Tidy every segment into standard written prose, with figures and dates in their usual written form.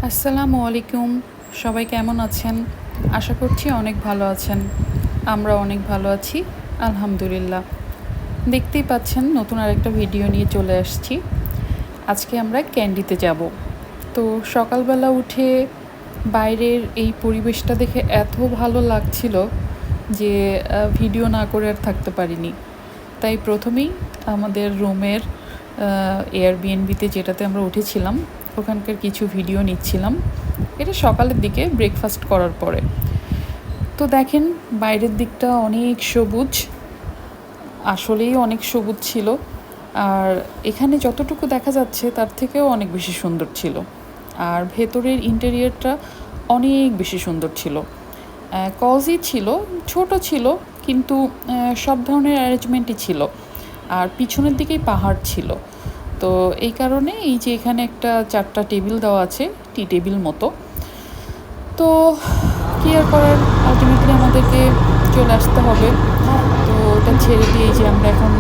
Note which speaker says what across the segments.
Speaker 1: আসসালামু আলাইকুম। সবাই কেমন আছেন? আশা করছি অনেক ভালো আছেন। আমরা অনেক ভালো আছি, আলহামদুলিল্লাহ। দেখতেই পাচ্ছেন নতুন আরেকটা ভিডিও নিয়ে চলে আসছি। আজকে আমরা ক্যান্ডিতে যাব। তো সকালবেলা উঠে বাইরের এই পরিবেশটা দেখে এত ভালো লাগছিল যে ভিডিও না করে আর থাকতে পারিনি। তাই প্রথমেই আমাদের রুমের এয়ারবিএনবিতে যেটাতে আমরা উঠেছিলাম ওখানকার কিছু ভিডিও নিচ্ছিলাম। এটা সকালের দিকে ব্রেকফাস্ট করার পরে। তো দেখেন বাইরের দিকটা অনেক সবুজ, আসলেই অনেক সবুজ ছিল। আর এখানে যতটুকু দেখা যাচ্ছে তার থেকেও অনেক বেশি সুন্দর ছিল। আর ভেতরের ইন্টেরিয়রটা অনেক বেশি সুন্দর ছিল, কজি ছিল, ছোট ছিল, কিন্তু সব ধরনের অ্যারেঞ্জমেন্টই ছিল। আর পিছনের দিকেই পাহাড় ছিল। তো এই কারণে এই যে এখানে একটা 4টা টেবিল দেওয়া আছে, টি টেবিল মতো। তো কী আর করার, আলটিমেটলি আমাদেরকে চলে আসতে হবে। তো ওটা ছেড়ে দিয়ে যে আমরা এখন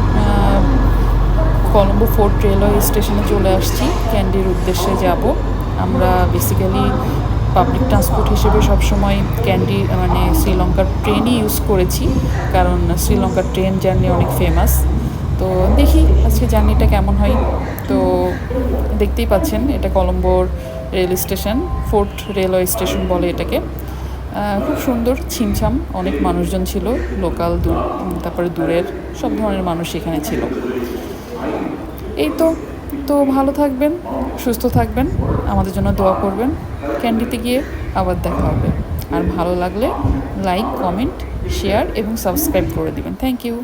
Speaker 1: কলম্বো ফোর্ট রেলওয়ে স্টেশনে চলে আসছি, ক্যান্ডির উদ্দেশ্যে যাব। আমরা বেসিক্যালি পাবলিক ট্রান্সপোর্ট হিসেবে সবসময় ক্যান্ডি মানে শ্রীলঙ্কার ট্রেনই ইউজ করেছি, কারণ শ্রীলঙ্কার ট্রেন জার্নি অনেক ফেমাস। তো দেখি আজকে জার্নিটা কেমন হয়। তো দেখতেই পাচ্ছেন এটা কলম্বোর rail station, Fort railway station বলে এটাকে। খুব সুন্দর, ছিমছাম, অনেক মানুষজন ছিল, লোকাল, তারপরে দূরের সব ধরনের মানুষ এখানে ছিল। এই তো তো ভালো থাকবেন, সুস্থ থাকবেন, আমাদের জন্য দোয়া করবেন। ক্যান্ডিতে গিয়ে আবার দেখা হবে। আর ভালো লাগলে লাইক, কমেন্ট, শেয়ার এবং সাবস্ক্রাইব করে দিবেন। Thank you.